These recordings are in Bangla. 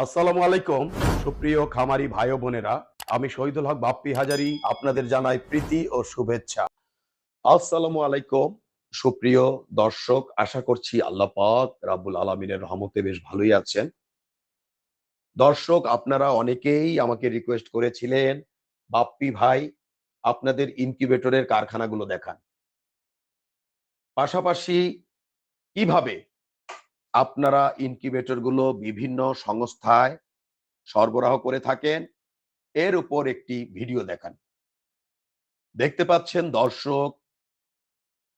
আসসালামু আলাইকুম সুপ্রিয় খামারি ভাই ও বোনেরা, আমি শহীদুল হক বাপ্পি হাজারি আপনাদের জানাই প্রীতি ও শুভেচ্ছা। আসসালামু আলাইকুম সুপ্রিয় দর্শক, আশা করছি আল্লাহ পাক রাব্বুল আলামিনের রহমতে বেশ ভালোই আছেন। দর্শক, আপনারা অনেকেই আমাকে রিকোয়েস্ট করেছিলেন, বাপ্পি ভাই আপনাদের ইনকিউবেটরের কারখানাগুলো দেখান, পাশাপাশি কিভাবে আপনারা ইনকিউবেটর গুলো বিভিন্ন সংস্থায় সরবরাহ করে থাকেন এর উপর একটি ভিডিও দেখান। দেখতে পাচ্ছেন দর্শক,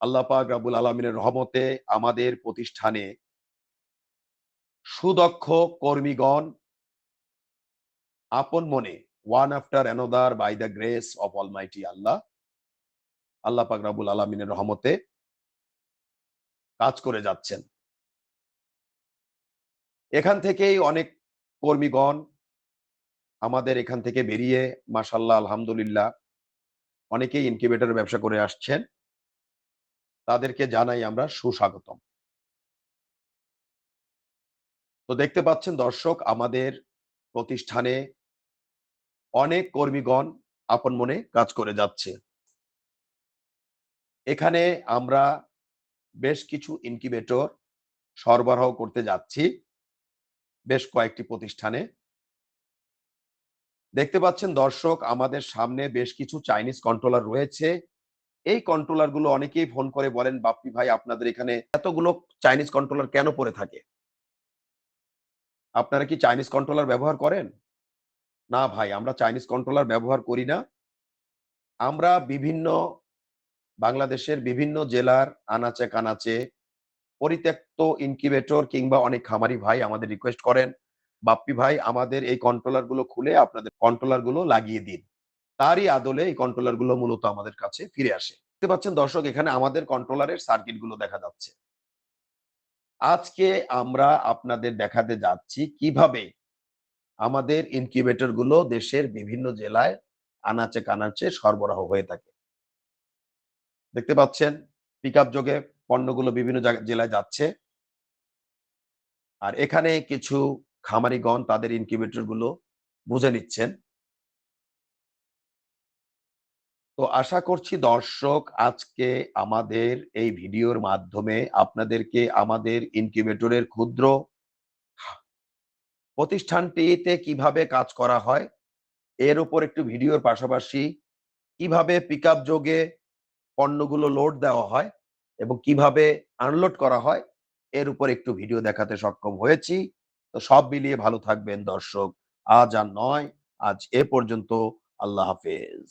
আল্লাহ পাক রাব্বুল আলামিনের রহমতে আমাদের প্রতিষ্ঠানে সুদক্ষ কর্মীগণ আপন মনে one after another by the grace of almighty আল্লাহ পাক রাব্বুল আলামিনের রহমতে কাজ করে যাচ্ছেন। এখান থেকেই অনেক কর্মীগণ আমাদের এখান থেকে বেরিয়ে মাশাআল্লাহ আলহামদুলিল্লাহ অনেকেই ইনকিউবেটর ব্যবসা করে আসছেন। তাদেরকে জানাই আমরা সুস্বাগতম। তো দেখতে পাচ্ছেন দর্শক, আমাদের প্রতিষ্ঠানে অনেক কর্মীগণ আপন মনে কাজ করে যাচ্ছে। এখানে আমরা বেশ কিছু ইনকিউবেটর সরবরাহ করতে যাচ্ছি বেশ কয়েকটি প্রতিষ্ঠানে। দেখতে পাচ্ছেন দর্শক, আমাদের সামনে বেশ কিছু চাইনিজ কন্ট্রোলার রয়েছে। এই কন্ট্রোলার গুলো অনেকেই ফোন করে বলেন, বাপ্পি ভাই আপনাদের এখানে এতগুলো চাইনিজ কন্ট্রোলার কেন পড়ে থাকে? আপনারা কি চাইনিজ কন্ট্রোলার ব্যবহার করেন? না ভাই, আমরা চাইনিজ কন্ট্রোলার ব্যবহার করি না। আমরা বাংলাদেশের বিভিন্ন জেলার আনাচে কানাচে পরিত্যক্ত ইনকিউবেটর কিংবা অনেক খামারি ভাই আমাদের রিকোয়েস্ট করেন, বাপ্পি ভাই আমাদের এই কন্ট্রোলার গুলো খুলে আপনাদের কন্ট্রোলার গুলো লাগিয়ে দিন। তারই আদলে এই কন্ট্রোলার গুলো মূলত আমাদের কাছে ফিরে আসে। দেখতে পাচ্ছেন দর্শক, এখানে আমাদের কন্ট্রোলারের সার্কিট গুলো দেখা যাচ্ছে। আজকে আমরা আপনাদের দেখাতে যাচ্ছি কিভাবে আমাদের ইনকিউবেটর গুলো দেশের বিভিন্ন জেলায় আনাচে কানাচে সরবরাহ হয়ে থাকে। দেখতে পাচ্ছেন পিকআপ যোগে পণ্যগুলো বিভিন্ন জেলায় যাচ্ছে। আর এখানে কিছু খামারিগণ তাদের ইনকিউবেটর গুলো বুঝে নিচ্ছেন। তো আশা করছি দর্শক, আজকে আমাদের এই ভিডিওর মাধ্যমে আপনাদেরকে আমাদের ইনকিউবেটরের ক্ষুদ্র প্রতিষ্ঠানটিতে কিভাবে কাজ করা হয় এর উপর একটু ভিডিওর পাশাপাশি কিভাবে পিকআপ যোগে পণ্যগুলো লোড দেওয়া হয় এবং কিভাবে আনলোড করা হয় এর উপর একটু ভিডিও দেখাতে সক্ষম হয়েছি। তো সব মিলিয়ে ভালো থাকবেন দর্শক। আজ আর নয়, আজ এ পর্যন্ত। আল্লাহ হাফেজ।